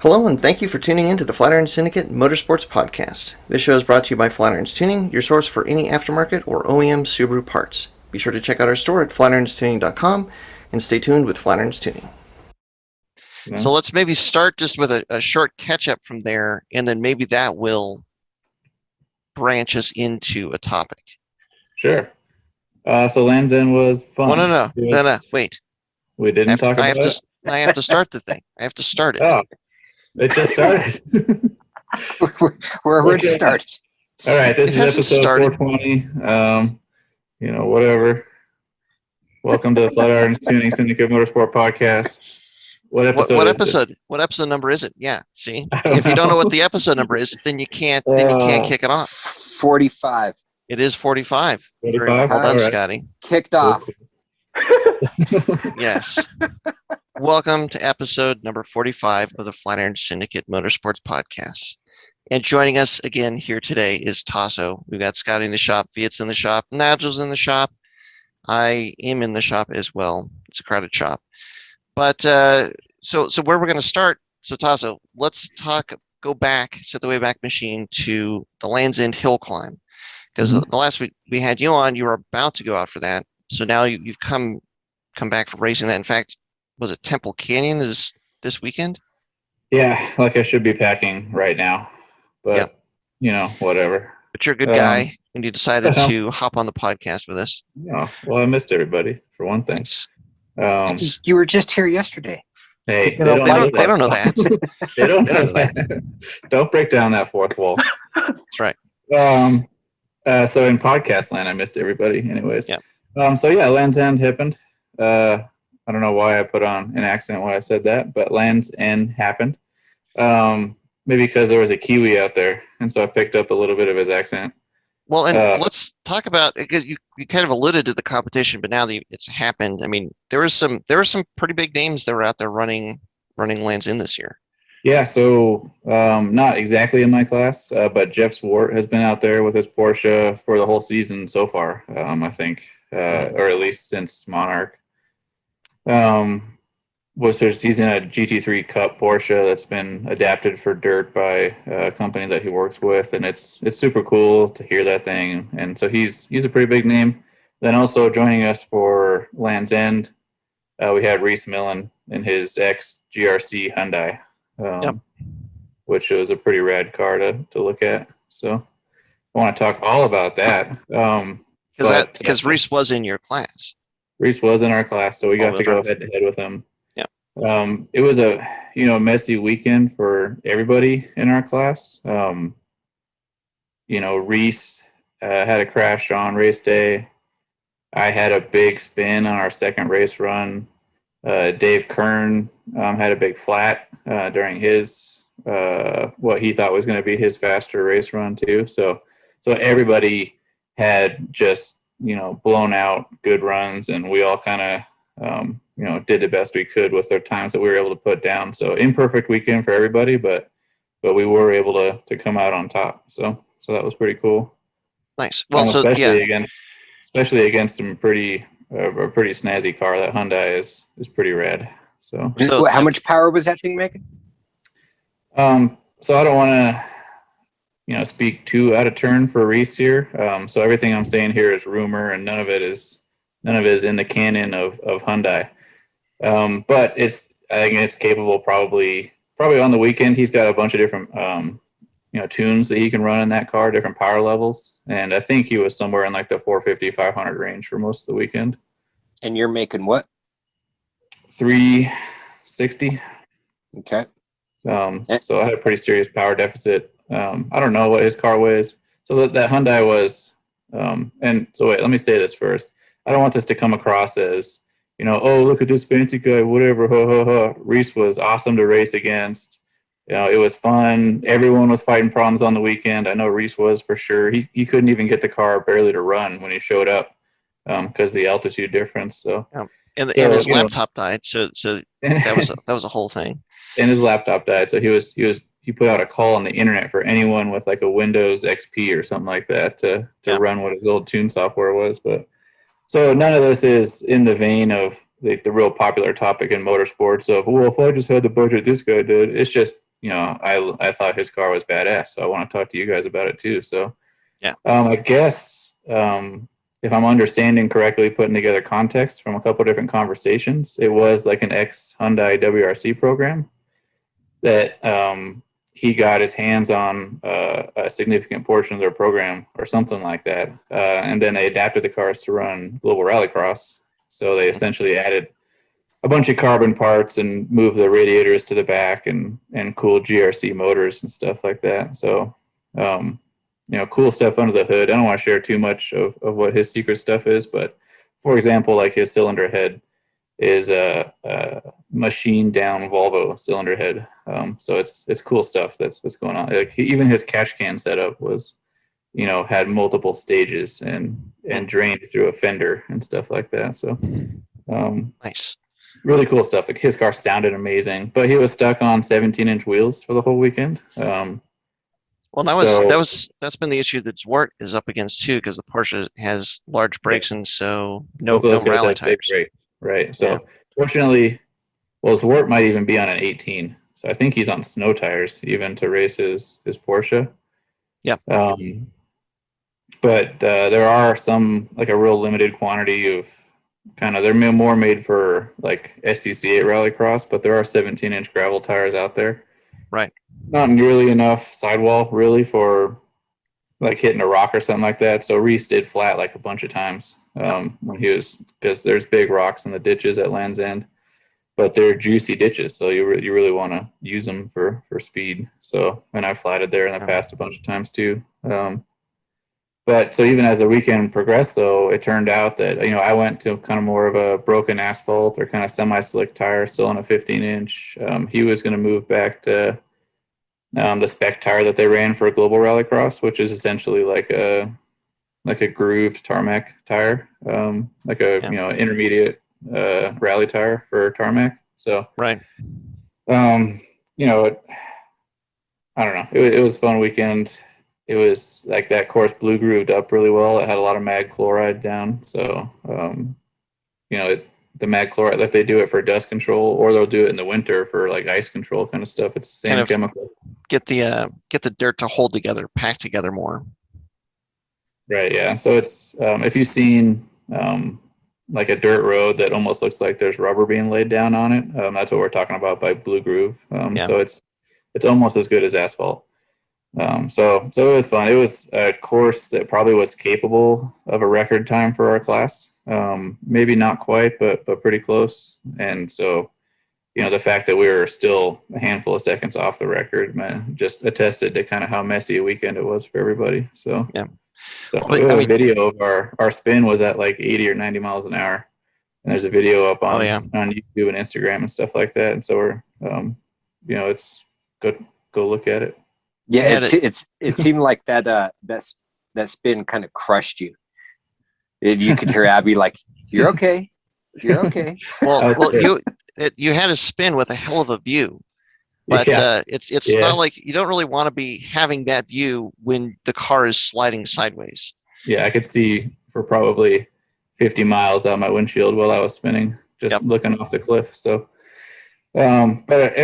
Hello, and thank you for tuning in to the Flatirons Syndicate Motorsports Podcast. This show is brought to you by Flatirons Tuning, your source for any aftermarket or OEM Subaru parts. Be sure to check out our store at flatironstuning.com and stay tuned with Flatirons Tuning. So let's maybe start just with a short catch-up from there, and then maybe that will branch us into a topic. Sure. So Land's End was fun. No, wait. We didn't talk about it? I have to start the thing. I have to start it. Oh, it just started. Where it started. All right, this is episode 420. Whatever. Welcome to the Flatirons Tuning Syndicate Motorsport Podcast. What episode? What episode number is it? Yeah. See, if you don't know what the episode number is, then you can't kick it off. 45. It is 45. 45. Well done, right. Scotty. Kicked off. Yes. Welcome to episode number 45 of the Flatirons Syndicate Motorsports Podcast. And joining us again here today is Tasso. We've got Scotty in the shop, Viet's in the shop, Nigel's in the shop. I am in the shop as well. It's a crowded shop. But so where we're going to start, so Tasso, let's go back, set the Wayback Machine to the Land's End hill climb. Because the last week we had you on, you were about to go out for that. So now you've come back from racing that. In fact, was it Temple Canyon is this weekend? Yeah, like I should be packing right now. But, whatever. But you're a good guy, and you decided to hop on the podcast with us. Yeah, well, I missed everybody, for one thing. Thanks. You were just here yesterday. Hey, they don't know that. They don't know that. Don't break down that fourth wall. That's right. So in podcast land, I missed everybody anyways. Yeah. Land's End happened. I don't know why I put on an accent when I said that, but Land's End happened. Maybe because there was a Kiwi out there, and so I picked up a little bit of his accent. Well, and let's talk about, you kind of alluded to the competition, but now that it's happened, I mean, there were some pretty big names that were out there running Land's End this year. Yeah, so not exactly in my class, but Jeff Swart has been out there with his Porsche for the whole season so far, I think, or at least since Monarch. He's in a GT3 Cup Porsche that's been adapted for dirt by a company that he works with, and it's super cool to hear that thing. And so he's a pretty big name. Then also joining us for Land's End, we had Rhys Millen in his ex-GRC Hyundai. Which was a pretty rad car to look at. So I want to talk all about that. Because Rhys was in your class. Rhys was in our class, so we got to go head to head with him. Yeah. It was a messy weekend for everybody in our class. Rhys had a crash on race day. I had a big spin on our second race run. Dave Kern had a big flat during his what he thought was going to be his faster race run too. So everybody had just blown out good runs, and we all kind of did the best we could with their times that we were able to put down. So imperfect weekend for everybody, but we were able to come out on top. So that was pretty cool. Nice. Well, especially against some pretty snazzy car. That Hyundai is pretty rad. So how much power was that thing making? So I don't want to, speak too out of turn for Rhys here. So everything I'm saying here is rumor, and none of it is in the canon of Hyundai. But I think it's capable. Probably on the weekend, he's got a bunch of different, tunes that he can run in that car, different power levels. And I think he was somewhere in like the 450, 500 range for most of the weekend. And you're making what? 360. Okay. So I had a pretty serious power deficit. I don't know what his car weighs. So that Hyundai was, and so wait, let me say this first. I don't want this to come across as, oh, look at this fancy guy, whatever, ha, ha, ha. Rhys was awesome to race against. It was fun. Everyone was fighting problems on the weekend. I know Rhys was for sure. He couldn't even get the car barely to run when he showed up because of the altitude difference. So. And his laptop died, so that was a whole thing. And his laptop died, so he put out a call on the internet for anyone with like a Windows XP or something like that to run what his old tune software was. But so none of this is in the vein of the real popular topic in motorsports of, well, if I just had the budget this guy did. It's just I thought his car was badass, so I want to talk to you guys about it too. So, Yeah. I guess if I'm understanding correctly, putting together context from a couple of different conversations, it was like an ex-Hyundai WRC program that he got his hands on a significant portion of their program or something like that. And then they adapted the cars to run global rallycross. So they essentially added a bunch of carbon parts and moved the radiators to the back and cool GRC motors and stuff like that. So, cool stuff under the hood. I don't want to share too much of what his secret stuff is, but for example, like his cylinder head is a machine down Volvo cylinder head. So it's cool stuff that's going on. Like even his catch can setup was, had multiple stages and drained through a fender and stuff like that. So Nice. really cool stuff. Like his car sounded amazing, but he was stuck on 17-inch wheels for the whole weekend. Well, that's been the issue that Zwart is up against too, because the Porsche has large brakes and so no rally tires. Right. So fortunately, Zwart might even be on an 18. So I think he's on snow tires even to race his Porsche. Yeah. But there are some, like a real limited quantity of they're more made for like SCCA rallycross, but there are 17-inch gravel tires out there. Right. Not nearly enough sidewall really for like hitting a rock or something like that. So Rhys did flat like a bunch of times when he was, because there's big rocks in the ditches at Land's End, but they're juicy ditches. So you really want to use them for speed. So, and I flatted there in the past a bunch of times too. But so even as the weekend progressed, though, it turned out that, I went to kind of more of a broken asphalt or kind of semi-slick tire, still on a 15-inch. He was going to move back to the spec tire that they ran for Global Rallycross, which is essentially like a grooved tarmac tire, like a intermediate rally tire for tarmac. So right. I don't know. It was a fun weekend. It was like that course blue grooved up really well. It had a lot of mag chloride down. So, the mag chloride, that they do it for dust control, or they'll do it in the winter for like ice control kind of stuff. It's the same chemical. Get the dirt to hold together, pack together more. Right. Yeah. So it's, if you've seen like a dirt road that almost looks like there's rubber being laid down on it, that's what we're talking about by blue groove. So it's almost as good as asphalt. So it was fun. It was a course that probably was capable of a record time for our class. Maybe not quite, but pretty close. And so, the fact that we were still a handful of seconds off the record, man, just attested to kind of how messy a weekend it was for everybody. So, So we have a video of our spin was at like 80 or 90 miles an hour. And there's a video up on YouTube and Instagram and stuff like that. And so we're, it's good. Go look at it. Yeah, it seemed like that spin kind of crushed you. You could hear Abby like, "You're okay, you're okay." Well, you had a spin with a hell of a view, but it's not like you don't really want to be having that view when the car is sliding sideways. Yeah, I could see for probably 50 miles out my windshield while I was spinning, just looking off the cliff. So, but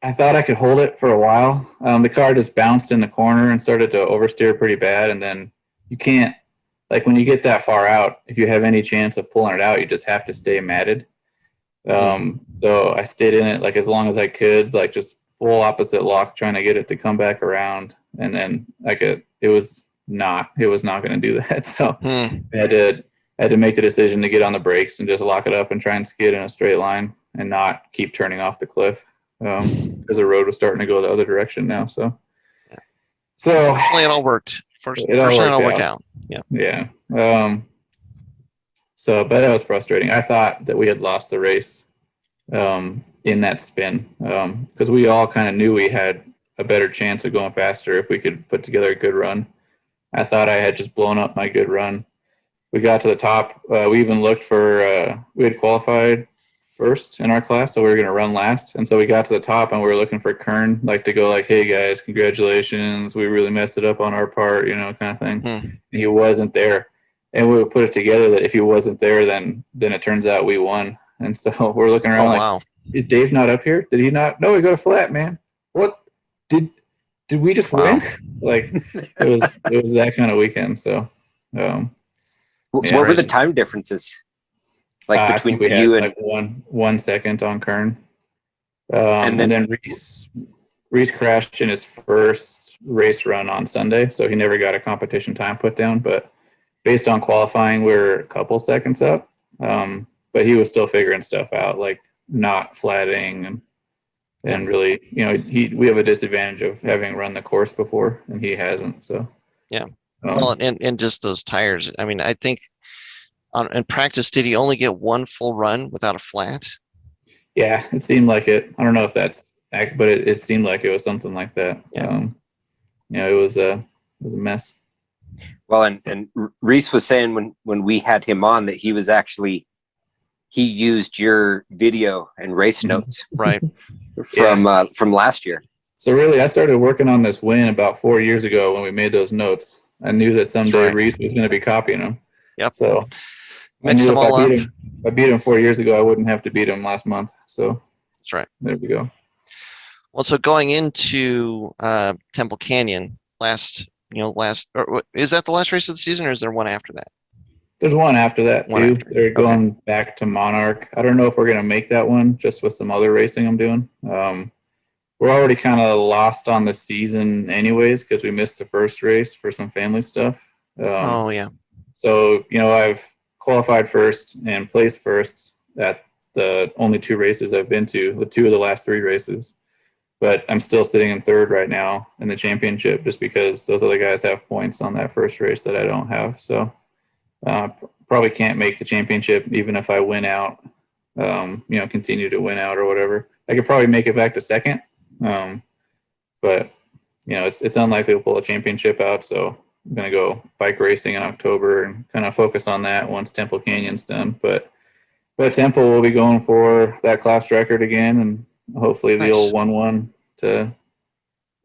I thought I could hold it for a while. The car just bounced in the corner and started to oversteer pretty bad. And then you can't, like when you get that far out, if you have any chance of pulling it out, you just have to stay matted. So I stayed in it like as long as I could, like just full opposite lock, trying to get it to come back around. And then it was not going to do that. So I had to make the decision to get on the brakes and just lock it up and try and skid in a straight line and not keep turning off the cliff. Because the road was starting to go the other direction now. So fortunately, it all worked. Fortunately, it all worked out. Yeah. So, but that was frustrating. I thought that we had lost the race in that spin because we all kind of knew we had a better chance of going faster if we could put together a good run. I thought I had just blown up my good run. We got to the top. We even looked for, we had qualified first in our class, so we were going to run last. And so we got to the top and we were looking for Kern, like to go like, "Hey guys, congratulations. We really messed it up on our part," kind of thing. And he wasn't there. And we would put it together that if he wasn't there, then it turns out we won. And so we're looking around is Dave not up here? Did he not? No, we got a flat, man. what did we just Wow. win? Like it was that kind of weekend. So What Yeah. were the Crazy. time differences? Like I between think we you had and like 1 second on Kern. And And then- then Rhys crashed in his first race run on Sunday, so he never got a competition time put down. But based on qualifying, we were a couple seconds up. But he was still figuring stuff out, like not flatting and really, we have a disadvantage of having run the course before, and he hasn't. So Yeah. um, Well, and just those tires. I mean, I think in practice, did he only get one full run without a flat? yeah, it seemed like it. I don't know if that's, but it seemed like it was something like that. Yeah. It was a mess. well, and Rhys was saying when we had him on that he used your video and race notes Right. from last year. So really, I started working on this win about 4 years ago when we made those notes. I knew that someday right. Rhys was going to be copying them. Yep. So I Mix knew them all up. if I beat him 4 years ago, I wouldn't have to beat him last month. So That's right. there we go. Well, so going into Temple Canyon is that the last race of the season, or is there one after that? There's one after that One too. after. They're going back to Monarch. I don't know if we're going to make that one just with some other racing I'm doing. We're already kind of lost on the season anyways because we missed the first race for some family stuff. Oh yeah. So, I've qualified first and placed first at the only 2 races I've been to, with 2 of the last 3 races. But I'm still sitting in third right now in the championship just because those other guys have points on that first race that I don't have. So probably can't make the championship even if I win out, continue to win out or whatever. I could probably make it back to second. But it's unlikely to pull a championship out. So I'm going to go bike racing in October and kind of focus on that once Temple Canyon's done. But Temple will be going for that class record again, and hopefully the old 1-1 to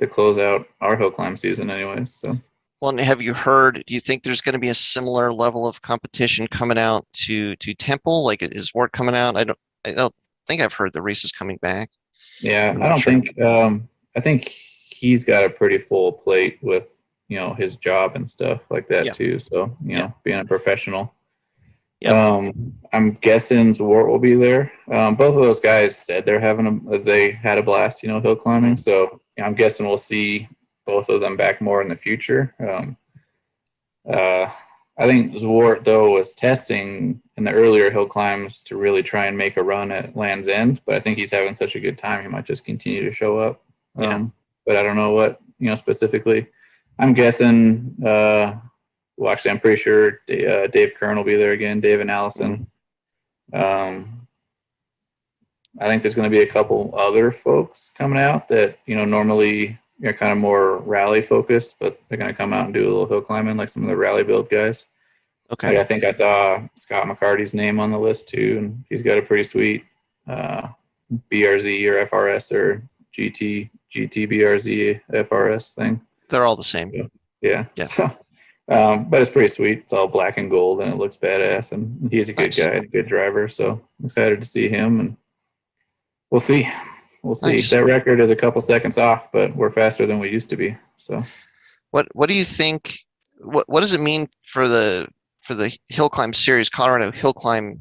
close out our hill climb season anyways. So. Well, and have you heard, do you think there's going to be a similar level of competition coming out to Temple? Like, is Ward coming out? I don't think I've heard the Rhys is coming back. Yeah, I'm I not don't sure. think, I think he's got a pretty full plate with, his job and stuff like that too. So, being a professional. Yep. I'm guessing Zwart will be there. Both of those guys said they had a blast, hill climbing. Mhm. So I'm guessing we'll see both of them back more in the future. I think Zwart, though, was testing in the earlier hill climbs to really try and make a run at Land's End, but I think he's having such a good time, he might just continue to show up. But I don't know what, specifically. I'm guessing, actually, I'm pretty sure Dave Kern will be there again, Dave and Allison. I think there's going to be a couple other folks coming out that, normally kind of more rally focused, but they're going to come out and do a little hill climbing like some of the rally build guys. Okay. Like I think I saw Scott McCarty's name on the list too, and he's got a pretty sweet BRZ or FRS or GT BRZ FRS thing. They're all the same. Yeah. So, but it's pretty sweet. It's all black and gold, and it looks badass. And he's a good guy, a good driver. So I'm excited to see him, and we'll see. We'll see. Nice. That record is a couple seconds off, but we're faster than we used to be. So, what do you think? What does it mean for the Hill Climb Series, Colorado Hill Climb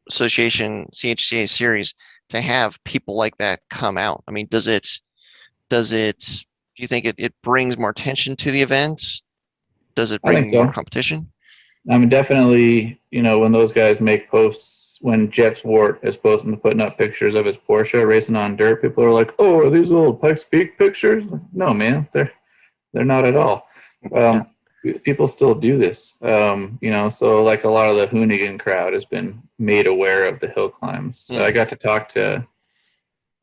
Association CHCA Series, to have people like that come out? I mean, do you think it brings more attention to the event? Does it bring more competition? I mean, definitely, when those guys make posts, when Jeff Zwart is putting up pictures of his Porsche racing on dirt, people are like, "Oh, are these old Pikes Peak pictures?" Like, no, man, they're not at all. People still do this, so like a lot of the Hoonigan crowd has been made aware of the hill climbs. I got to talk to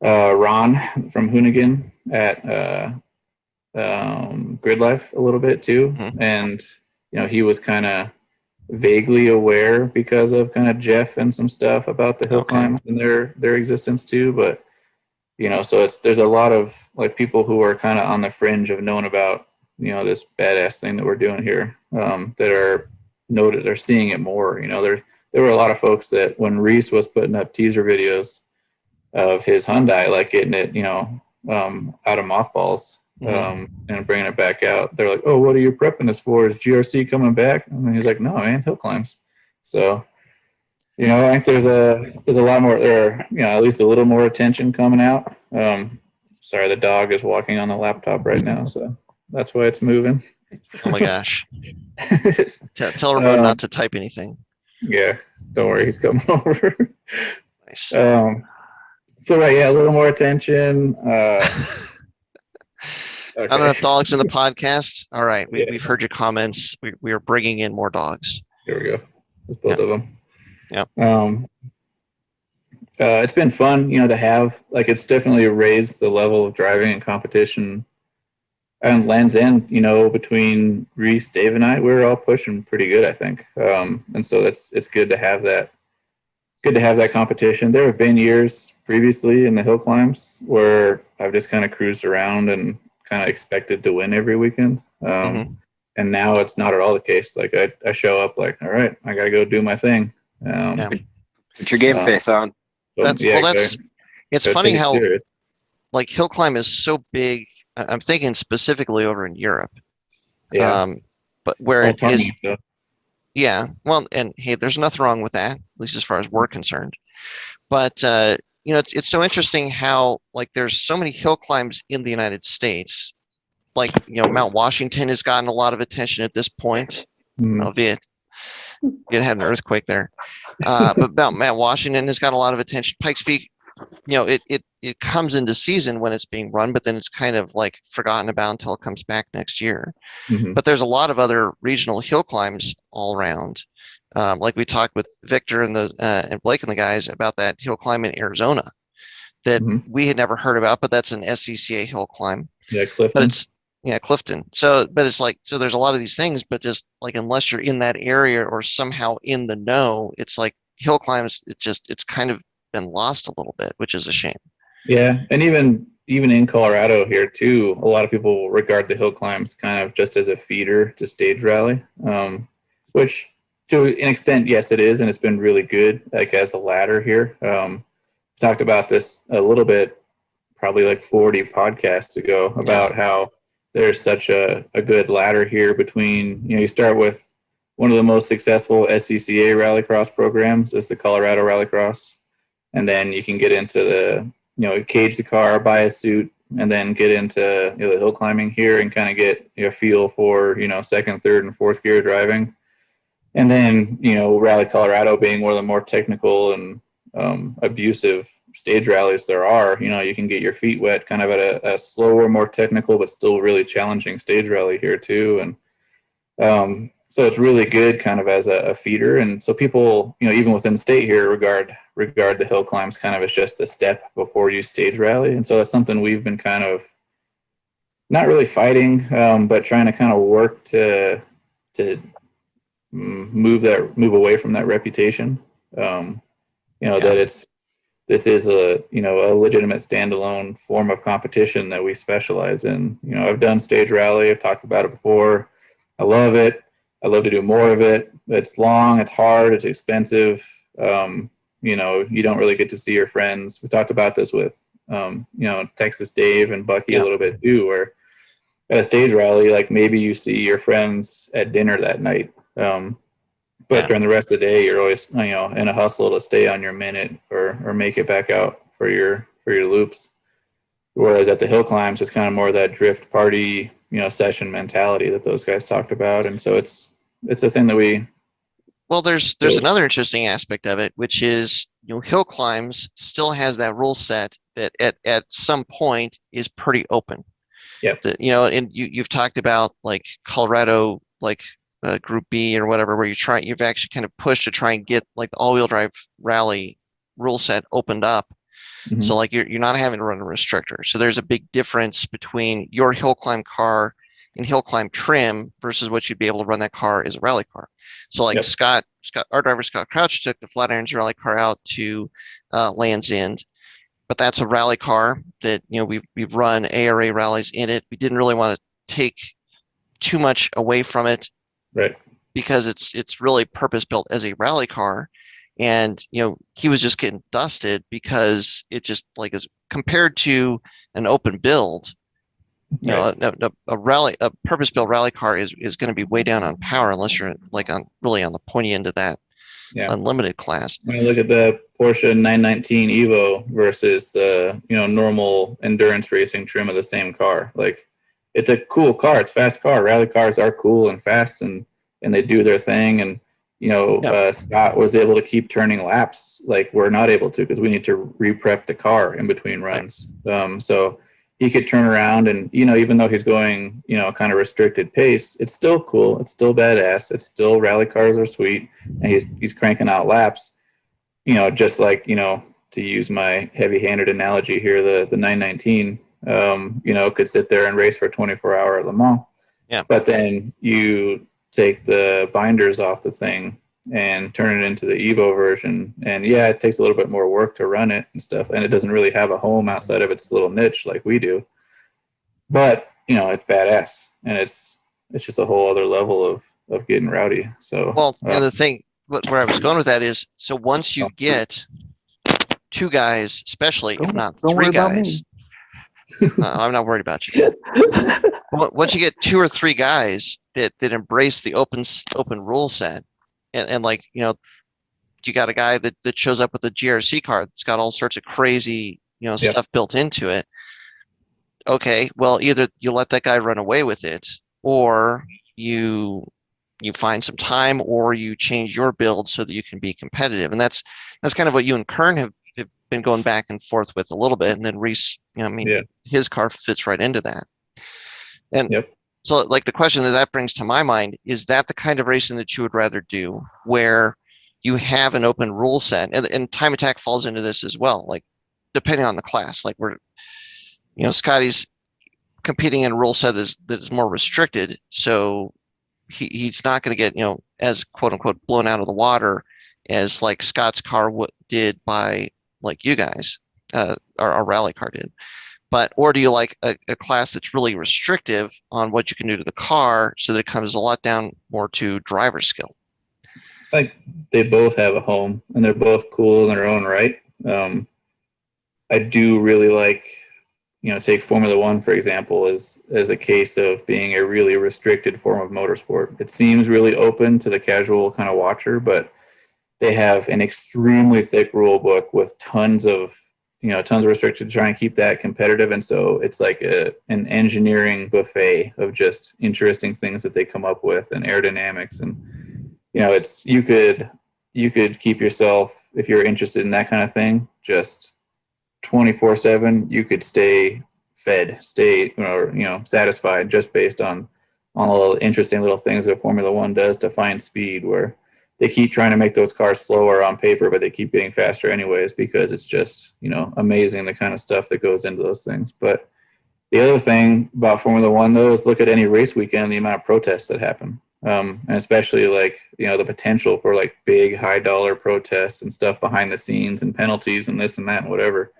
Ron from Hoonigan at Grid Life a little bit too, and he was kind of vaguely aware because of kind of Jeff and some stuff about the hill climbs and their existence too. But so there's a lot of like people who are kind of on the fringe of knowing about this badass thing that we're doing here, that are noted, are seeing it more. There were a lot of folks that when Rhys was putting up teaser videos of his Hyundai, like getting it, out of mothballs Mhm. and bringing it back out. They're like, "Oh, what are you prepping this for? Is GRC coming back?" And he's like, "No, man, hill climbs." So, I think there's a lot more, or at least a little more attention coming out. Sorry, the dog is walking on the laptop right now, so that's why it's moving. Oh my gosh. Tell Ramon not to type anything. Yeah, don't worry, he's coming over. Nice. So right, yeah, a little more attention. Not enough dogs in the podcast. All right, Yeah. we've heard your comments. We are bringing in more dogs. Here we go. There's both of them. Yeah. It's been fun, to have, it's definitely raised the level of driving and competition. And Land's End, between Rhys, Dave, and I, we're all pushing pretty good, I think. And so it's good to have that. Good to have that competition. There have been years previously in the hill climbs where I've just kind of cruised around and kind of expected to win every weekend. And now it's not at all the case. Like I show up like, all right, I got to go do my thing. Put your game face on. It's funny how like hill climb is so big. I'm thinking specifically over in Europe. Yeah. But where it is, yeah. Well, and hey, there's nothing wrong with that, at least as far as we're concerned. But it's so interesting how like there's so many hill climbs in the United States. Like Mount Washington has gotten a lot of attention at this point. It had an earthquake there, but Mount Washington has got a lot of attention. Pikes Peak, it comes into season when it's being run, but then it's kind of like forgotten about until it comes back next year. But there's a lot of other regional hill climbs all around. Like we talked with Victor and Blake and the guys about that hill climb in Arizona that we had never heard about, but that's an SCCA hill climb. Yeah, Clifton. But it's Clifton. So, but it's like, so there's a lot of these things, but just like, unless you're in that area or somehow in the know, it's like hill climbs, it's kind of been lost a little bit, which is a shame. Yeah. And even in Colorado here too, a lot of people regard the hill climbs kind of just as a feeder to stage rally, which to an extent, yes, it is. And it's been really good, like as a ladder here. Talked about this a little bit, probably like 40 podcasts ago about how there's such a good ladder here between, you start with one of the most successful SCCA rallycross programs is the Colorado Rallycross. And then you can get into the, cage the car, buy a suit, and then get into the hill climbing here and kind of get a feel for, second, third, and fourth gear driving. And then, Rally Colorado being one of the more technical and abusive stage rallies there are, you can get your feet wet kind of at a slower, more technical, but still really challenging stage rally here too. And so it's really good kind of as a feeder. And so people, even within the state here regard the hill climbs kind of as just a step before you stage rally. And so that's something we've been kind of not really fighting, but trying to kind of work to move away from that reputation. That this is a legitimate standalone form of competition that we specialize in. I've done stage rally. I've talked about it before. I love it. I love to do more of it. It's long, it's hard, it's expensive. You don't really get to see your friends. We talked about this with, Texas Dave and Bucky a little bit too, where at a stage rally, like maybe you see your friends at dinner that night. But during the rest of the day, you're always, in a hustle to stay on your minute or make it back out for your loops. Whereas at the hill climbs, it's kind of more that drift party, session mentality that those guys talked about. And so it's a thing that we. Well, there's another interesting aspect of it, which is, hill climbs still has that rule set that at some point is pretty open. Yeah. And you've talked about like Colorado, like Group B or whatever, where you've actually kind of pushed to try and get like the all-wheel drive rally rule set opened up. So like you're not having to run a restrictor. So there's a big difference between your hill climb car and hill climb trim versus what you'd be able to run that car as a rally car. So like Scott, our driver Scott Crouch took the Flatirons rally car out to Land's End, but that's a rally car that we've run ARA rallies in it. We didn't really want to take too much away from it. Right. Because it's really purpose built as a rally car. And, he was just getting dusted because it just like is compared to an open build, Right. a purpose-built rally car is going to be way down on power unless you're like on the pointy end of that Yeah. unlimited class. When you look at the Porsche 919 Evo versus the normal endurance racing trim of the same car, like it's a cool car. It's a fast car. Rally cars are cool and fast, and they do their thing. And Scott was able to keep turning laps like we're not able to because we need to re-prep the car in between runs. So he could turn around and, even though he's going, kind of restricted pace, it's still cool. It's still badass. It's still rally cars are sweet. And he's cranking out laps, just like, to use my heavy-handed analogy here, the 919, could sit there and race for 24-hour at Le Mans. Yeah. But then you take the binders off the thing and turn it into the Evo version. And yeah, it takes a little bit more work to run it and stuff. And it doesn't really have a home outside of its little niche like we do. But, it's badass. And it's just a whole other level of getting rowdy. So, well, and the thing, where I was going with that is, so once you get two guys, especially if not three guys, I'm not worried about you. Once you get two or three guys that embrace the open rule set, and like, you got a guy that shows up with a GRC car that's got all sorts of crazy, stuff built into it. Okay, well, either you let that guy run away with it, or you find some time, or you change your build so that you can be competitive. And that's kind of what you and Kern have been going back and forth with a little bit. And then Rhys, his car fits right into that. And so, like, the question that brings to my mind, is that the kind of racing that you would rather do, where you have an open rule set, and time attack falls into this as well, like depending on the class, like Scotty's competing in a rule set that is more restricted, so he's not going to get, as quote unquote blown out of the water as like Scott's car did by like you guys, our rally car did. But, or do you like a class that's really restrictive on what you can do to the car, so that it comes a lot down more to driver skill? Like, they both have a home, and they're both cool in their own right. I do really like, take Formula One, for example, as a case of being a really restricted form of motorsport. It seems really open to the casual kind of watcher, but they have an extremely thick rule book with tons of restrictions to try and keep that competitive. And so it's like an engineering buffet of just interesting things that they come up with, and aerodynamics. And, it's, you could keep yourself, if you're interested in that kind of thing, just 24/7, you could stay fed, satisfied, just based on all the interesting little things that Formula One does to find speed, where they keep trying to make those cars slower on paper, but they keep getting faster anyways, because it's just, amazing the kind of stuff that goes into those things. But the other thing about Formula One, though, is look at any race weekend and the amount of protests that happen. And especially like, the potential for like big high dollar protests and stuff behind the scenes and penalties and this and that and whatever.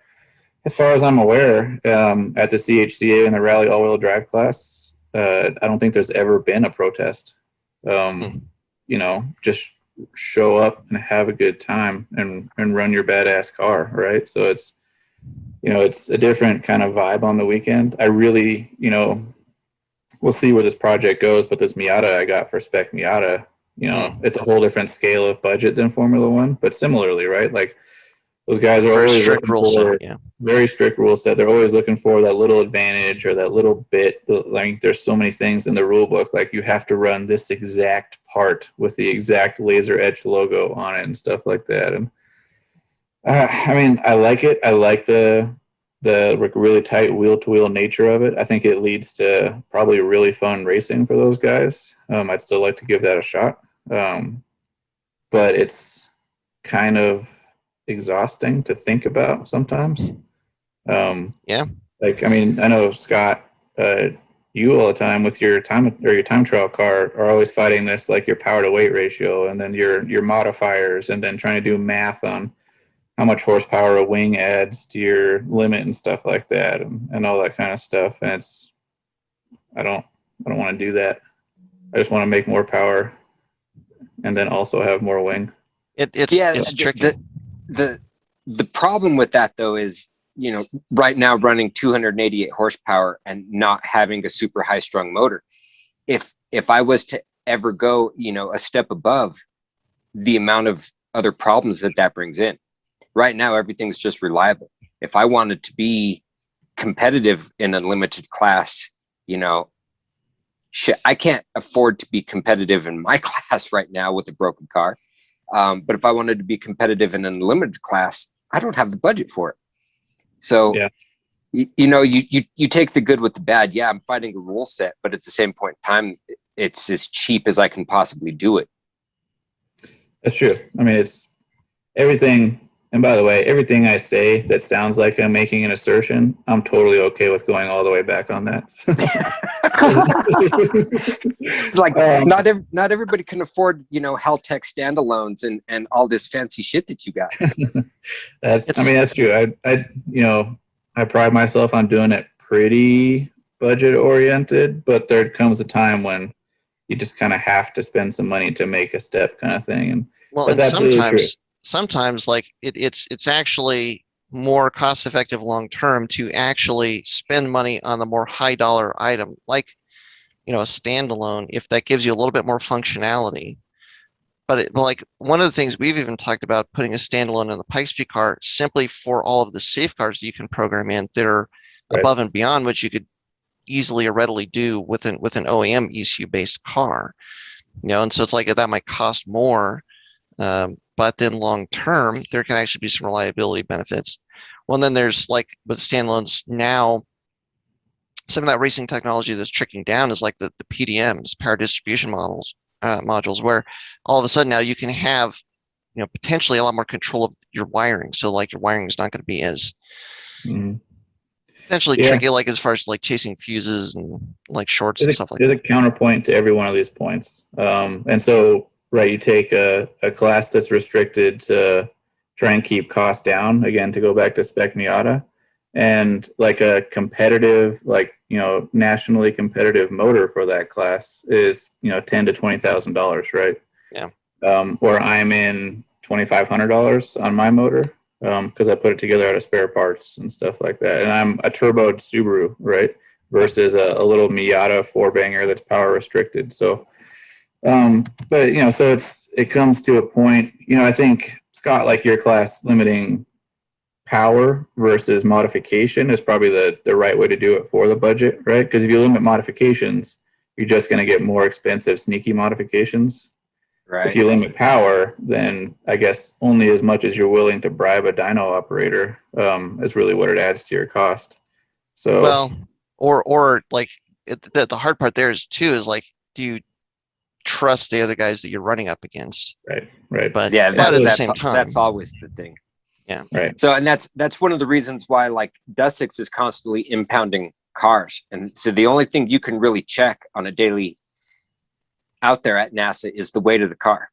As far as I'm aware, at the CHCA in the Rally all-wheel drive class, I don't think there's ever been a protest. Just show up and have a good time and run your badass car, right? So it's, it's a different kind of vibe on the weekend. I really, we'll see where this project goes, but this Miata I got for Spec Miata, it's a whole different scale of budget than Formula One, but similarly, right? Like, those guys are always strict looking rule for set, very strict rule set. They're always looking for that little advantage or that little bit. Like, there's so many things in the rule book. Like, you have to run this exact part with the exact laser etched logo on it and stuff like that. And I like it. I like the really tight wheel to wheel nature of it. I think it leads to probably really fun racing for those guys. I'd still like to give that a shot. But it's kind of exhausting to think about sometimes. Like, I know, Scott, you all the time with your time trial car are always fighting this, like, your power to weight ratio, and then your modifiers, and then trying to do math on how much horsepower a wing adds to your limit and stuff like that, and all that kind of stuff. And it's, I don't want to do that. I just want to make more power and then also have more wing. It's tricky. The problem with that though is, right now running 288 horsepower and not having a super high strung motor. If I was to ever go, a step above, the amount of other problems that brings in. Right now, everything's just reliable. If I wanted to be competitive in a limited class, I can't afford to be competitive in my class right now with a broken car. But if I wanted to be competitive in an unlimited class, I don't have the budget for it. So, you take the good with the bad. Yeah, I'm fighting a rule set, but at the same point in time, it's as cheap as I can possibly do it. That's true. I mean, it's everything. And by the way, everything I say that sounds like I'm making an assertion, I'm totally okay with going all the way back on that. It's like not everybody can afford, Haltech standalones and all this fancy shit that you got. That's true. I pride myself on doing it pretty budget oriented, but there comes a time when you just kind of have to spend some money to make a step kind of thing. And sometimes like it's actually more cost effective long term to actually spend money on the more high dollar item, like a standalone, if that gives you a little bit more functionality. But like one of the things we've even talked about, putting a standalone in the Pikes Peak car simply for all of the safeguards you can program in that are above and beyond what you could easily or readily do with an OEM ECU based car. And so it's like that might cost more. But then long term, there can actually be some reliability benefits. Well, and then there's like with standalones now, some of that racing technology that's trickling down is like the PDMs, power distribution modules, where all of a sudden now you can have, potentially a lot more control of your wiring. So like your wiring is not going to be as potentially tricky, like as far as like chasing fuses and like shorts and stuff like that. There's a counterpoint to every one of these points. And so, right, you take a class that's restricted to try and keep costs down, again, to go back to Spec Miata, and like a competitive, nationally competitive motor for that class is, $10,000 to $20,000, right? Yeah. Or I'm in $2,500 on my motor because I put it together out of spare parts and stuff like that. And I'm a turboed Subaru, right? Versus a little Miata four banger that's power restricted. So, so it comes to a point, I think, Scott, like your class, limiting power versus modification is probably the right way to do it for the budget, right? Because if you limit modifications, you're just going to get more expensive, sneaky modifications. Right. If you limit power, then I guess only as much as you're willing to bribe a dyno operator is really what it adds to your cost. So, well, or like the hard part there is like, do you trust the other guys that you're running up against? Right. But yeah, at the same time, that's always the thing. Yeah. Right. So, and that's one of the reasons why like Dusix is constantly impounding cars. And so the only thing you can really check on a daily out there at NASA is the weight of the car.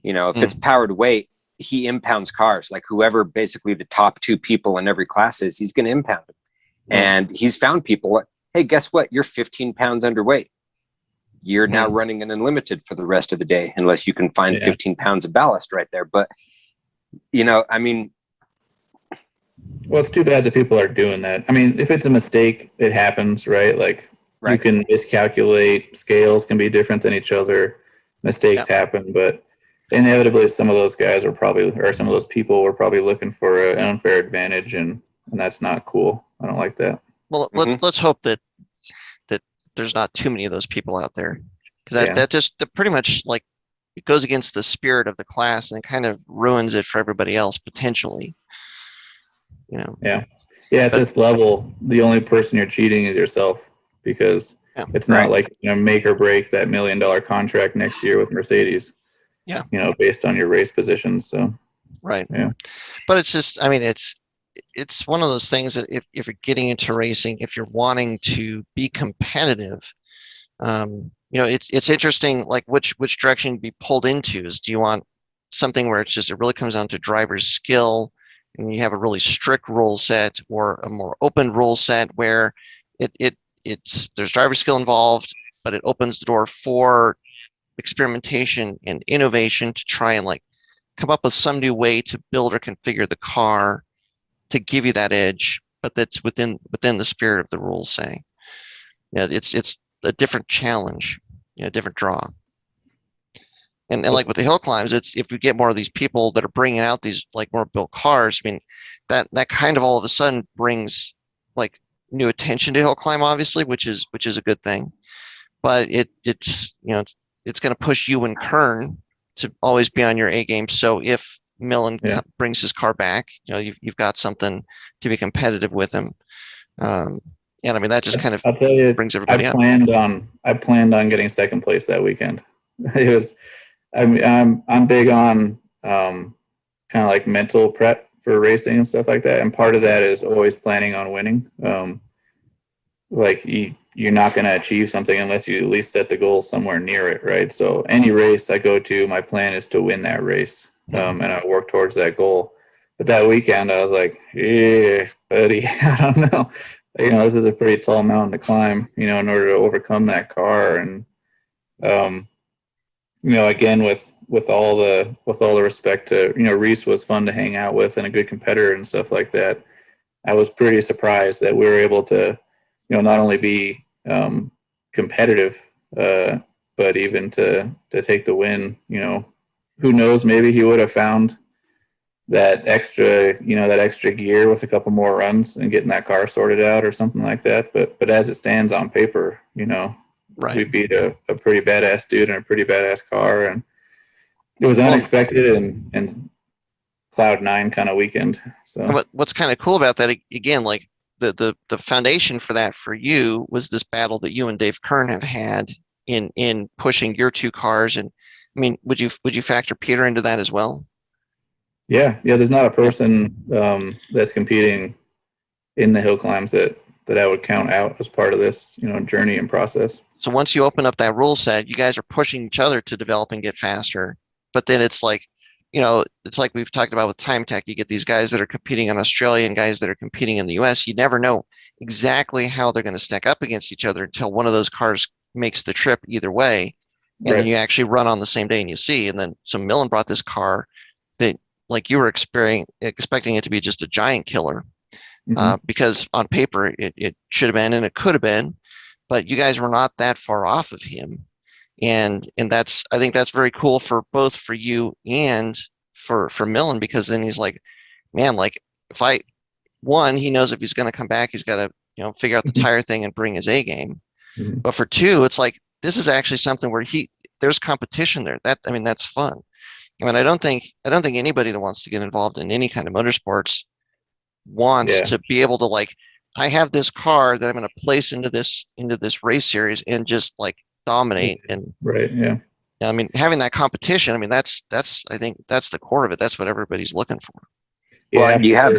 If it's powered weight, he impounds cars. Like whoever basically the top two people in every class is, he's going to impound them. And he's found people, hey, guess what? You're 15 pounds underweight. You're now running an unlimited for the rest of the day, unless you can find 15 pounds of ballast right there. But, well, it's too bad that people are doing that. I mean, if it's a mistake, it happens, right? Like you can miscalculate. Scales can be different than each other. Mistakes happen, but inevitably some of those guys some of those people were probably looking for an unfair advantage, and that's not cool. I don't like that. Well, let's hope that there's not too many of those people out there, because that pretty much like it goes against the spirit of the class and it kind of ruins it for everybody else potentially. Yeah. At this level, the only person you're cheating is yourself, because it's not like make or break that $1 million contract next year with Mercedes. Yeah. Based on your race positions. So. Right. Yeah. But it's just, I mean, it's one of those things that if you're getting into racing, if you're wanting to be competitive, it's interesting, like which direction to be pulled into. Do you want something where it really comes down to driver's skill and you have a really strict rule set, or a more open rule set where there's driver skill involved, but it opens the door for experimentation and innovation to try and like come up with some new way to build or configure the car to give you that edge, but that's within the spirit of the rules, say. Yeah, it's a different challenge, a different draw. And like with the hill climbs, it's if we get more of these people that are bringing out these like more built cars, I mean, that kind of all of a sudden brings like new attention to hill climb, obviously, which is a good thing. But it's going to push you and Kern to always be on your A game. So if Millen brings his car back, you've got something to be competitive with him. And I mean that just kind of I'll tell you, brings everybody up. I planned on getting second place that weekend. It was, I'm big on kind of like mental prep for racing and stuff like that, and part of that is always planning on winning. Like you're not going to achieve something unless you at least set the goal somewhere near it, right? So any race I go to, my plan is to win that race, and I work towards that goal. But that weekend, I was like, "Yeah, buddy, I don't know. This is a pretty tall mountain to climb, in order to overcome that car." And again, with all the respect to, Rhys was fun to hang out with and a good competitor and stuff like that. I was pretty surprised that we were able to, not only be competitive, but even to take the win. Who knows? Maybe he would have found that extra gear with a couple more runs and getting that car sorted out or something like that. But as it stands on paper, right, we beat a pretty badass dude and a pretty badass car, and it was unexpected and cloud nine kind of weekend. So what's kind of cool about that, again, like the foundation for that for you was this battle that you and Dave Kern have had in pushing your two cars. And I mean, would you factor Peter into that as well? Yeah. There's not a person that's competing in the hill climbs that I would count out as part of this, journey and process. So once you open up that rule set, you guys are pushing each other to develop and get faster. But then it's like, it's like we've talked about with Time Tech. You get these guys that are competing in Australia and guys that are competing in the US. You never know exactly how they're going to stack up against each other until one of those cars makes the trip either way. And then you actually run on the same day and you see. And then so Millen brought this car that like you were expecting it to be just a giant killer, because on paper it should have been and it could have been, but you guys were not that far off of him. And I think that's very cool for both for you and for Millen, because then he's like, man, like he knows if he's going to come back, he's got to, figure out the tire thing and bring his A game. But for two, it's like, this is actually something where there's competition there. That's fun. I mean, I don't think anybody that wants to get involved in any kind of motorsports wants to be able to like, I have this car that I'm going to place into this race series and just like dominate. And right. Yeah. I mean, having that competition, I mean, that's I think that's the core of it. That's what everybody's looking for. Yeah. Well, you have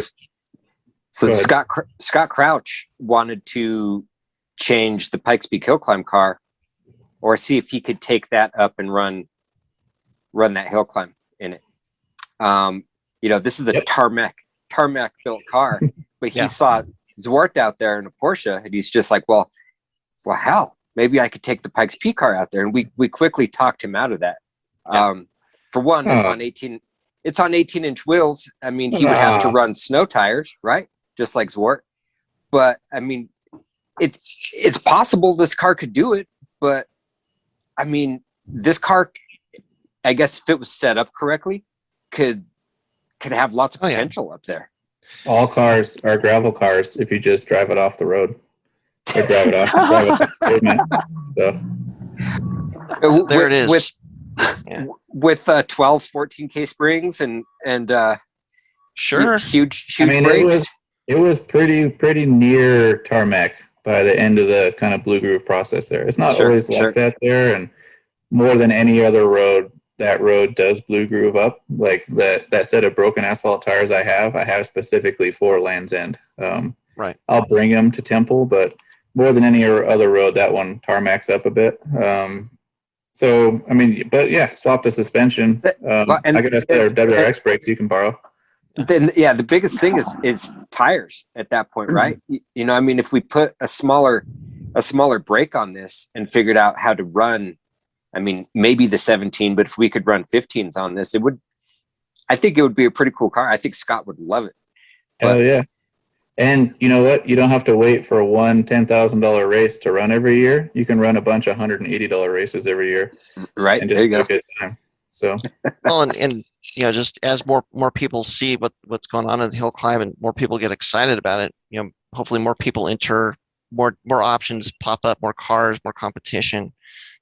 Scott Crouch wanted to change the Pikes Peak Hill Climb car, or see if he could take that up and run that hill climb in it. This is a tarmac built car, but he saw Zwart out there in a Porsche, and he's just like, well, hell, maybe I could take the Pikes Peak car out there. And we quickly talked him out of that. For one, it's on 18-inch wheels. I mean, he would have to run snow tires, right? Just like Zwart. But I mean, it's possible this car could do it, but I mean, this car, I guess if it was set up correctly, could have lots of potential up there. All cars are gravel cars if you just drive it off the road. Or drive it off the pavement. So. There it is. With 12, 14K springs and sure, huge brakes. It was pretty near tarmac by the end of the kind of blue groove process there. It's not always like that there, and more than any other road, that road does blue groove up. Like that set of broken asphalt tires I have specifically for Land's End. Right. I'll bring them to Temple, but more than any other road, that one tarmacs up a bit. So I mean, but yeah, swap the suspension. And I got a set of WRX brakes you can borrow. Then the biggest thing is tires at that point, right? I mean, if we put a smaller brake on this and figured out how to run, I mean, maybe the 17, but if we could run 15s on this, it would I think it would be a pretty cool car. I think Scott would love it. Hell yeah. And you know what? You don't have to wait for one $10,000 race to run every year. You can run a bunch of $180 races every year. Right. And just There you have go. a good time. So Well, and just as more people see what's going on in the hill climb and more people get excited about it, hopefully more people enter, more options pop up, more cars, more competition.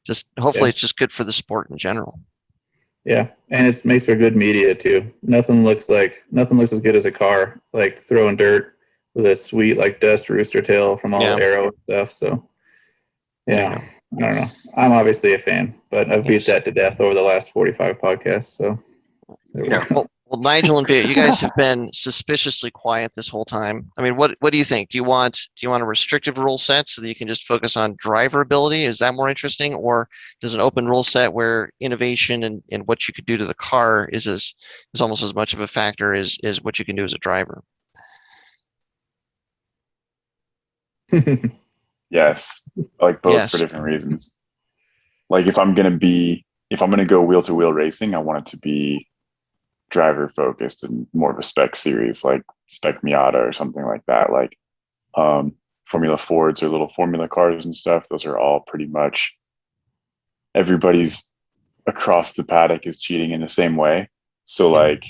Just hopefully it's just good for the sport in general. yeah, and it makes for good media too. Nothing looks as good as a car like throwing dirt with a sweet like dust rooster tail from all the aero stuff. So yeah, I don't know. I'm obviously a fan, but I've beat that to death over the last 45 podcasts. So well, Nigel and Viet, you guys have been suspiciously quiet this whole time. I mean, what do you think? Do you want a restrictive rule set so that you can just focus on driver ability? Is that more interesting, or does an open rule set where innovation and what you could do to the car is almost as much of a factor as what you can do as a driver? Yes, like both for different reasons. Like if I'm gonna go wheel to wheel racing, I want it to be driver focused and more of a spec series like Spec Miata or something like that. Like Formula Fords or little Formula cars and stuff. Those are all pretty much everybody's across the paddock is cheating in the same way. So like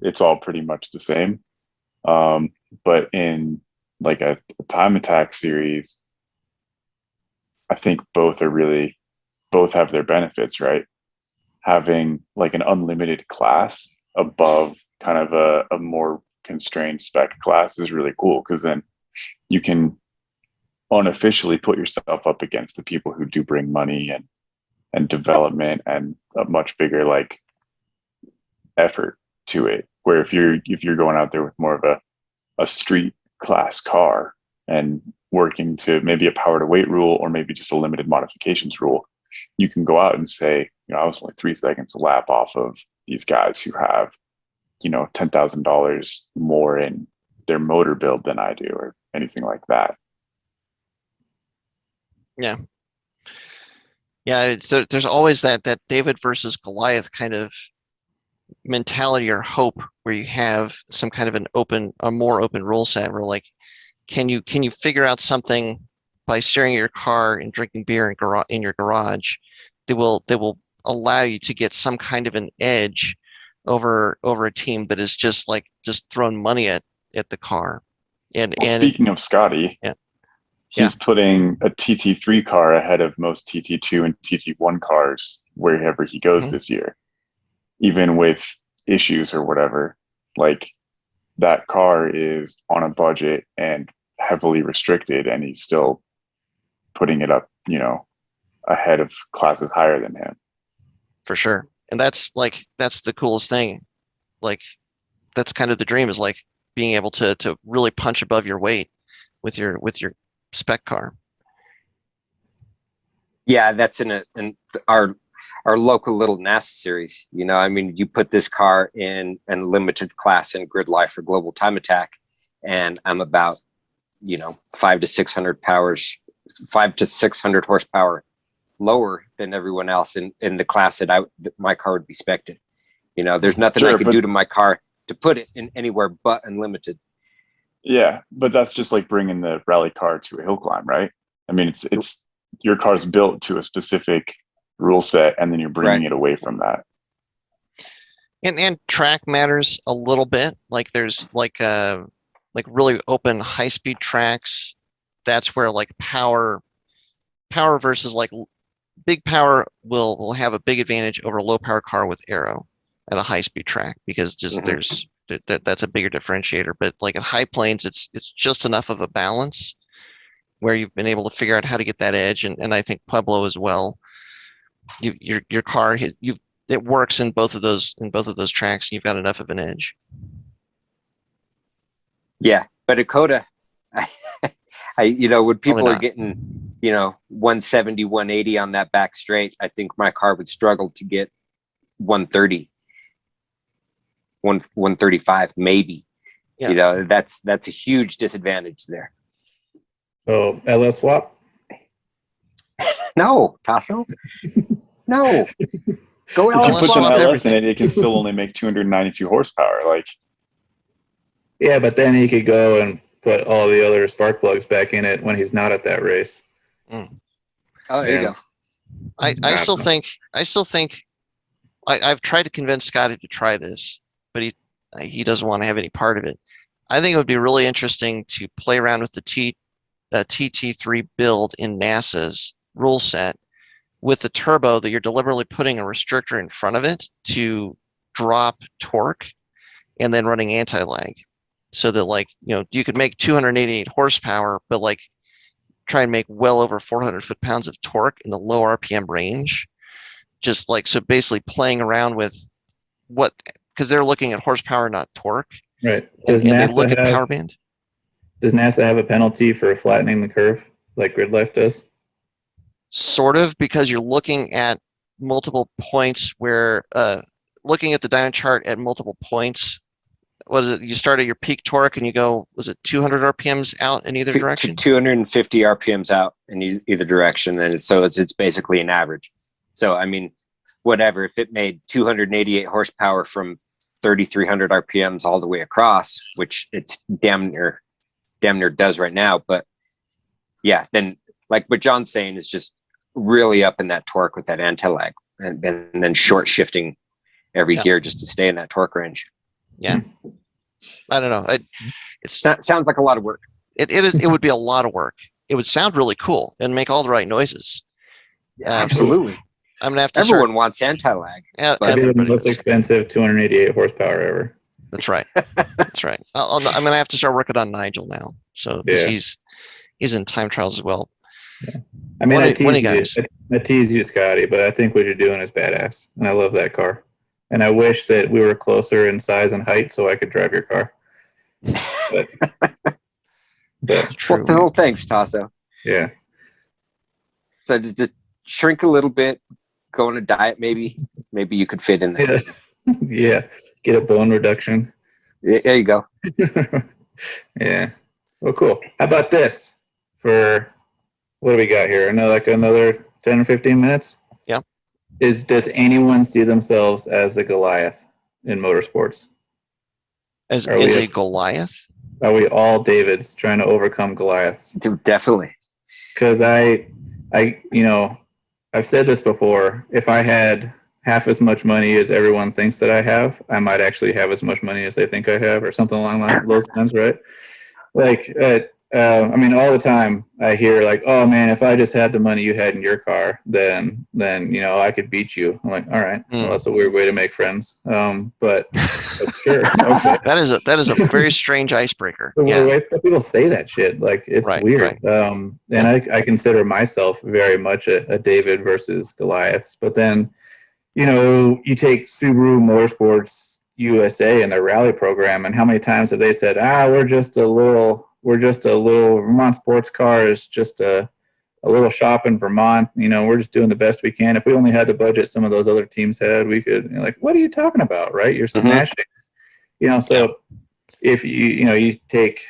it's all pretty much the same. But in like a time attack series, I think both have their benefits, right? Having like an unlimited class above kind of a more constrained spec class is really cool, because then you can unofficially put yourself up against the people who do bring money and development and a much bigger like effort to it. Where if you're going out there with more of a street class car and working to maybe a power to weight rule or maybe just a limited modifications rule, you can go out and say, I was only 3 seconds a lap off of these guys who have, $10,000 more in their motor build than I do, or anything like that. Yeah. Yeah. So there's always that David versus Goliath kind of mentality or hope where you have some kind of a more open rule set where like, can you figure out something by steering your car and drinking beer in your garage that will allow you to get some kind of an edge over a team that is just throwing money at the car. And speaking of Scotty, he's putting a TT3 car ahead of most TT2 and TT1 cars wherever he goes this year, even with issues or whatever. Like that car is on a budget and heavily restricted, and he's still putting it up, ahead of classes higher than him. For sure. And that's the coolest thing. Like that's kind of the dream, is like being able to really punch above your weight with your spec car. Yeah, that's in our local little NASA series. You put this car in a limited class in Grid Life or Global Time Attack, and I'm about 500 to 600 horsepower lower than everyone else in the class that my car would be spec'd in. There's nothing I could do to my car to put it in anywhere but unlimited. Yeah, but that's just like bringing the rally car to a hill climb, right? I mean, it's your car's built to a specific rule set, and then you're bringing it away from that. And track matters a little bit. Like there's like really open high speed tracks. That's where like power versus like big power will have a big advantage over a low power car with aero at a high speed track, because just that's a bigger differentiator. But like at high planes, it's just enough of a balance where you've been able to figure out how to get that edge. And I think Pueblo as well. Your car it works in both of those tracks. You've got enough of an edge. Yeah, but Dakota, when people are getting 170, 180 on that back straight, I think my car would struggle to get 130, 135 maybe. Yeah. That's a huge disadvantage there. So LS swap? No, Tasso. No. Go If you LS put an swap LS everything. in it, it can still only make 292 horsepower. Like, Yeah, but then he could go and put all the other spark plugs back in it when he's not at that race. Oh, there you Yeah. go. I still think I've tried to convince Scotty to try this, but he doesn't want to have any part of it. I think it would be really interesting to play around with the TT3 build in NASA's rule set with the turbo that you're deliberately putting a restrictor in front of it to drop torque and then running anti-lag. So that, like, you could make 288 horsepower, but like try and make well over 400 foot-pounds of torque in the low RPM range. Just like, so basically playing around with because they're looking at horsepower, not torque. Right. And they look at power band. Does NASA have a penalty for flattening the curve like Grid Life does? Sort of, because you're looking at multiple points where, looking at the dyno chart at multiple points. What is it? You start at your peak torque and you go, was it 200 RPMs out in either direction? 250 RPMs out in either direction. And it's basically an average. So, I mean, whatever, if it made 288 horsepower from 3,300 RPMs all the way across, which it's damn near does right now. But yeah, then like what John's saying is just really up in that torque with that anti-lag and then short shifting every gear just to stay in that torque range. Yeah. I don't know. Sounds like a lot of work. It would be a lot of work. It would sound really cool and make all the right noises. Absolutely. I'm gonna have to. Everyone wants anti-lag. It'd be the most expensive 288 horsepower ever. That's right. That's right. I'm gonna have to start working on Nigel now. So he's in time trials as well. Yeah. I mean, I tease you, Scotty, but I think what you're doing is badass, and I love that car. And I wish that we were closer in size and height so I could drive your car. But true. Well, thanks, Tasso. Yeah. So to shrink a little bit, go on a diet, maybe you could fit in there. Yeah. Get a bone reduction. There you go. Yeah. Well, cool. How about this for what do we got here? Another 10 or 15 minutes? Yeah. Does anyone see themselves as a Goliath in motorsports? As a Goliath? Are we all Davids trying to overcome Goliaths? Definitely. Because I've said this before. If I had half as much money as everyone thinks that I have, I might actually have as much money as they think I have, or something along those lines, right? Like, I mean, all the time I hear like, "Oh man, if I just had the money you had in your car, then I could beat you." I'm like, "All right, well, that's a weird way to make friends." But sure, okay. That is a very strange icebreaker. Yeah, people say that shit. Like, it's weird. Right. And I consider myself very much a David versus Goliaths. But then, you take Subaru Motorsports USA and their rally program, and how many times have they said, we're just a little Vermont sports car is just a little shop in Vermont. We're just doing the best we can. If we only had the budget some of those other teams had, we could. Like, what are you talking about? Right? You're smashing. So if you take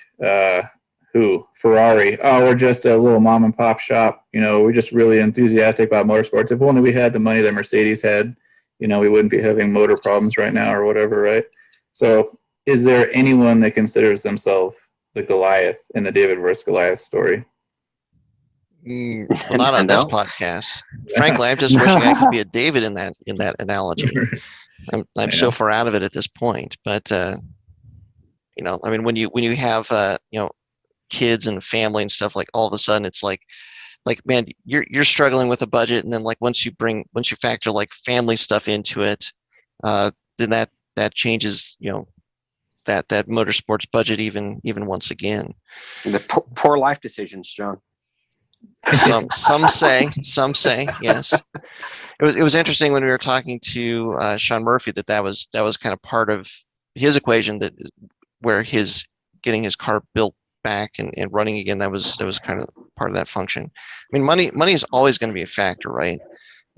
Ferrari. We're just a little mom and pop shop. We're just really enthusiastic about motorsports. If only we had the money that Mercedes had, we wouldn't be having motor problems right now or whatever, right? So is there anyone that considers themselves the Goliath in the David versus Goliath story? Well, not on this podcast. Frankly, I'm just wishing I could be a David in that analogy. I'm so far out of it at this point. But I mean, when you have kids and family and stuff, like all of a sudden it's like man, you're struggling with a budget, and then like once you factor like family stuff into it, then that changes that motorsports budget even once again. The poor life decisions, John. Some say yes. It was interesting when we were talking to Sean Murphy that was kind of part of his equation, that where his getting his car built back and running again, that was kind of part of that function. I mean, money is always going to be a factor, right?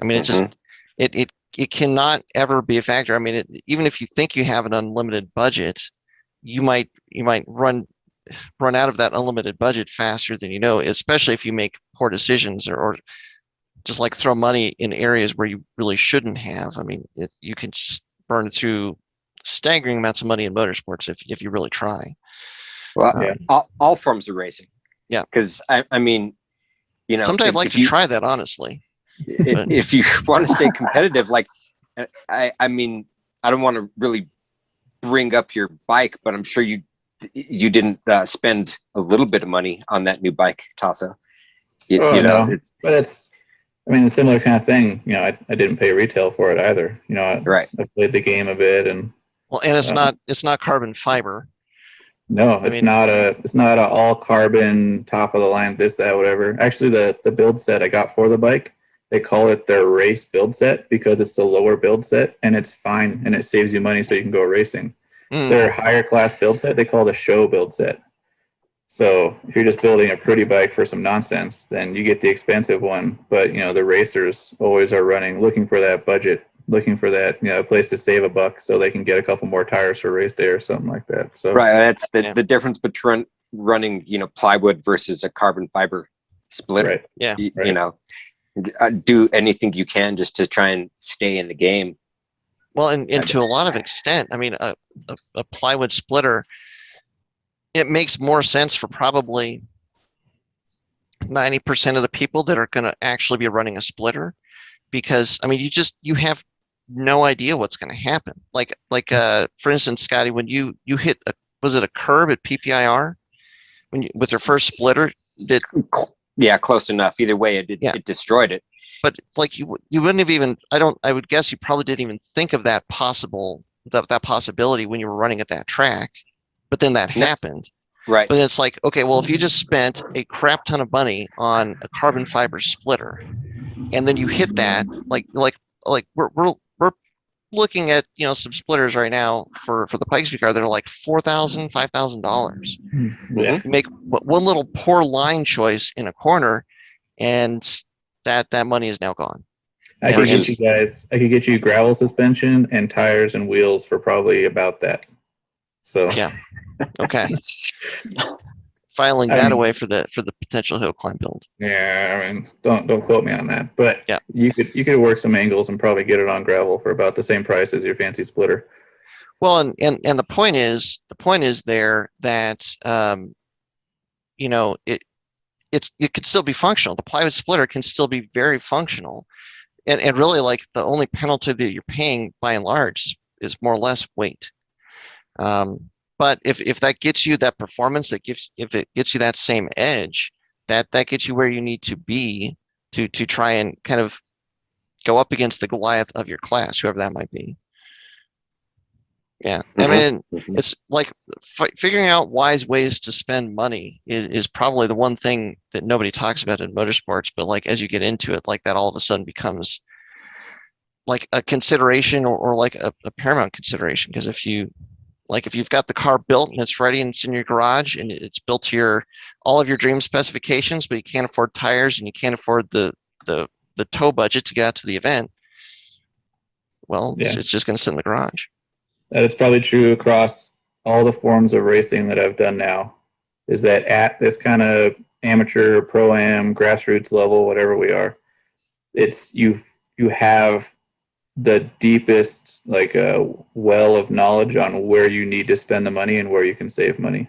I mean, it just it cannot ever be a factor. I mean, even if you think you have an unlimited budget, you might run out of that unlimited budget faster than especially if you make poor decisions or just like throw money in areas where you really shouldn't have. I mean, you can just burn through staggering amounts of money in motorsports if you really try. Well, Yeah. all forms of racing. Yeah. Because I mean, Sometimes I'd like to try that, honestly. If you want to stay competitive, like I mean, I don't want to really bring up your bike, but I'm sure you didn't spend a little bit of money on that new bike, Tasso. No. But it's a similar kind of thing. I didn't pay retail for it either. Right. I played the game a bit, and it's not carbon fiber. No, it's not a all carbon top of the line, this, that, whatever. Actually, the build set I got for the bike, they call it their race build set because it's the lower build set, and it's fine and it saves you money so you can go racing. Their higher class build set, they call the show build set. So if you're just building a pretty bike for some nonsense, then you get the expensive one. But the racers always are looking for that budget, looking for that place to save a buck so they can get a couple more tires for race day or something like that. So right, that's the difference between running plywood versus a carbon fiber splitter. Right. Yeah. Do anything you can just to try and stay in the game. Well, and to a lot of extent, I mean, a plywood splitter, it makes more sense for probably 90% of the people that are going to actually be running a splitter, because I mean, you have no idea what's going to happen. Like for instance, Scotty, when you hit was it a curb at PPIR with your first splitter? Yeah, close enough. Either way, it destroyed it. But like you wouldn't have even. I would guess you probably didn't even think of that possibility when you were running at that track. But then that happened. Right. But it's like, okay, well, if you just spent a crap ton of money on a carbon fiber splitter, and then you hit that, like we're looking at some splitters right now for the Pikes car that are like $4,000, $5,000. Yeah. You make one little poor line choice in a corner, and that money is now gone. I could get you gravel suspension and tires and wheels for probably about that. So yeah, okay. Filing that away for the potential hill climb build. Yeah, I mean, don't quote me on that, but yeah, you could work some angles and probably get it on gravel for about the same price as your fancy splitter. Well, and the point is there that it could still be functional. The plywood splitter can still be very functional, and really like the only penalty that you're paying by and large is more or less weight. But if that gets you that performance, if it gets you that same edge, that gets you where you need to be to try and kind of go up against the Goliath of your class, whoever that might be. Yeah, I mean, it's like figuring out wise ways to spend money is probably the one thing that nobody talks about in motorsports. But like as you get into it, like that all of a sudden becomes like a consideration or like a paramount consideration. Because if you've got the car built and it's ready and it's in your garage and it's built to all of your dream specifications, but you can't afford tires and you can't afford the tow budget to get out to the event, well, it's just going to sit in the garage. That it's probably true across all the forms of racing that I've done now, is that at this kind of amateur, pro-am, grassroots level, whatever we are, it's you have the deepest well of knowledge on where you need to spend the money and where you can save money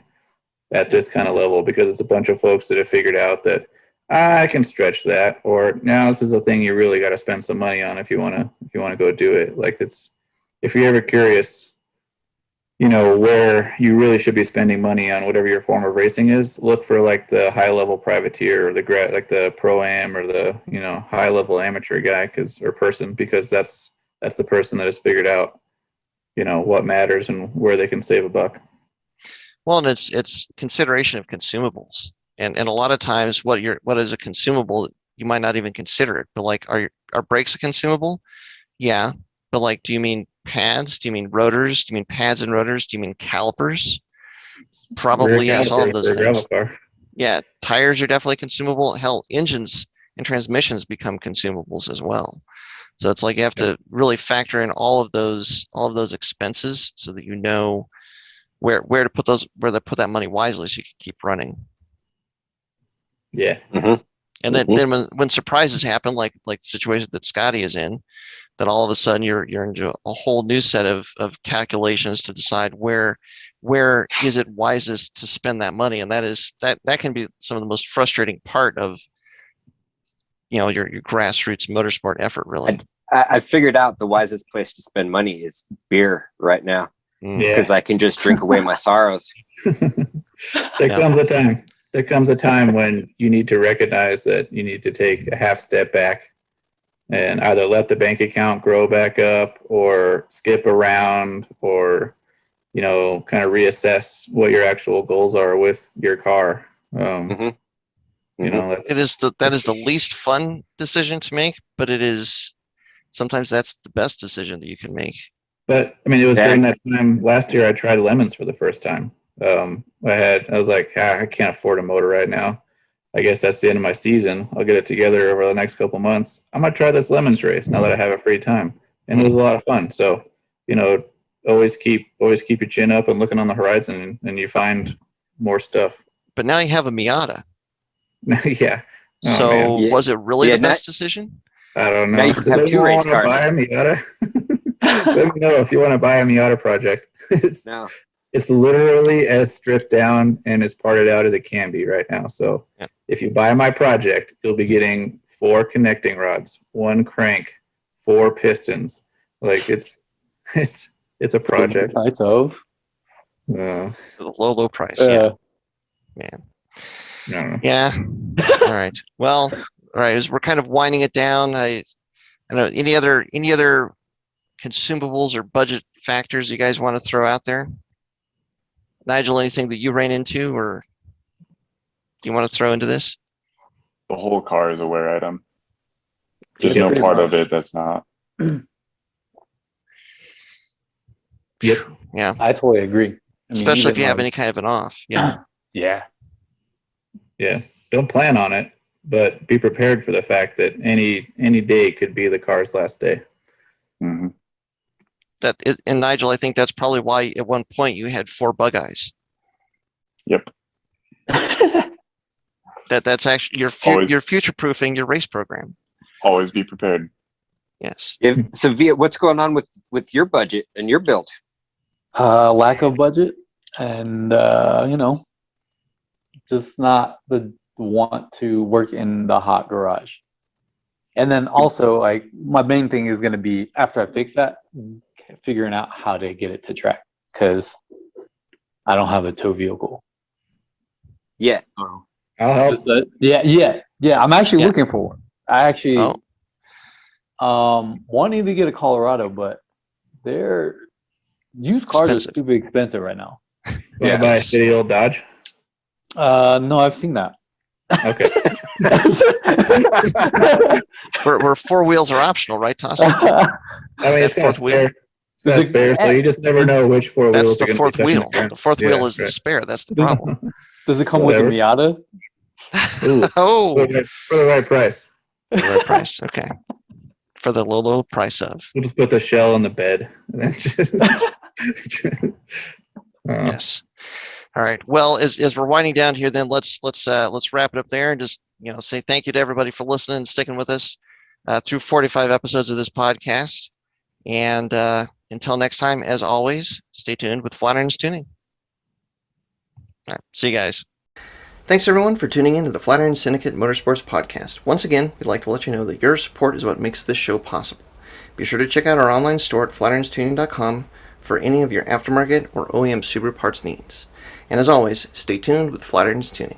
at this kind of level, because it's a bunch of folks that have figured out that I can stretch that, or now this is a thing you really got to spend some money on if you want to go do it. Like if you're ever curious, where you really should be spending money on whatever your form of racing is, look for like the high level privateer or the pro-am or the high level amateur guy or person, because that's the person that has figured out what matters and where they can save a buck. Well, and it's consideration of consumables, and a lot of times what is a consumable, you might not even consider it. But like, are brakes a consumable? Yeah, but like, do you mean pads? Do you mean rotors? Do you mean pads and rotors? Do you mean calipers? Probably yes, all of those things. Yeah, tires are definitely consumable. Hell, engines and transmissions become consumables as well. So it's like you have to really factor in all of those expenses so that you know where to put that money wisely so you can keep running. Yeah. Mm-hmm. And then when surprises happen, like the situation that Scotty is in, then all of a sudden you're into a whole new set of calculations to decide where is it wisest to spend that money, and that can be some of the most frustrating part of your grassroots motorsport effort, really. I figured out the wisest place to spend money is beer right now, because I can just drink away my sorrows. There comes a time when you need to recognize that you need to take a half step back and either let the bank account grow back up or skip around or, kind of reassess what your actual goals are with your car. That is the least fun decision to make, but sometimes that's the best decision that you can make. But it was during that time last year I tried lemons for the first time. I was like, I can't afford a motor right now. I guess that's the end of my season. I'll get it together over the next couple months. I'm gonna try this lemons race now that I have a free time, and it was a lot of fun. So, always keep your chin up and looking on the horizon, and you find more stuff. But now you have a Miata. Yeah. Was it really the best decision? I don't know. Now you can have two race cars. Buy a Miata? Let me know if you want to buy a Miata project. It's literally as stripped down and as parted out as it can be right now. So if you buy my project, you'll be getting 4 connecting rods, 1 crank, 4 pistons. Like it's a project. Price of low price. Yeah, man. No. Yeah. All right. Well, all right. As we're kind of winding it down, I don't know, any other consumables or budget factors you guys want to throw out there? Nigel, anything that you ran into or you want to throw into this? The whole car is a wear item. There's no part of it that's not. Yep. Yeah. I totally agree. Especially if you have any kind of an off. Yeah. Yeah. Yeah. Don't plan on it, but be prepared for the fact that any day could be the car's last day. Mm-hmm. And Nigel, I think that's probably why at one point you had 4 bug eyes. Yep. That's actually you're future proofing your race program. Always be prepared. Yes. So Viet, what's going on with your budget and your build? Lack of budget and just not the want to work in the hot garage. And then also, like, my main thing is going to be, after I fix that, figuring out how to get it to track, because I don't have a tow vehicle. Yeah. I'll help. Yeah. I'm actually looking for one. I actually wanting to get a Colorado, but their used cars are stupid expensive right now. Want to buy a shitty old Dodge? No, I've seen that. Okay. Where 4 wheels are optional, right, Tasso? It's got spare. It's spare, so you just never know which 4 wheels. That's the 4th wheel. The 4th wheel is the spare. That's the problem. Does it come with a Miata? Ooh, for the right price. The right price. Okay. For the low price of. We'll just put the shell on the bed. And then just Yes. All right. Well, as we're winding down here, then let's wrap it up there and just say thank you to everybody for listening and sticking with us through 45 episodes of this podcast. And until next time, as always, stay tuned with Flatirons Tuning. All right. See you guys. Thanks everyone for tuning in to the Flatirons Syndicate Motorsports Podcast. Once again, we'd like to let you know that your support is what makes this show possible. Be sure to check out our online store at flatirons.com for any of your aftermarket or OEM Subaru parts needs. And as always, stay tuned with Flatirons Tuning.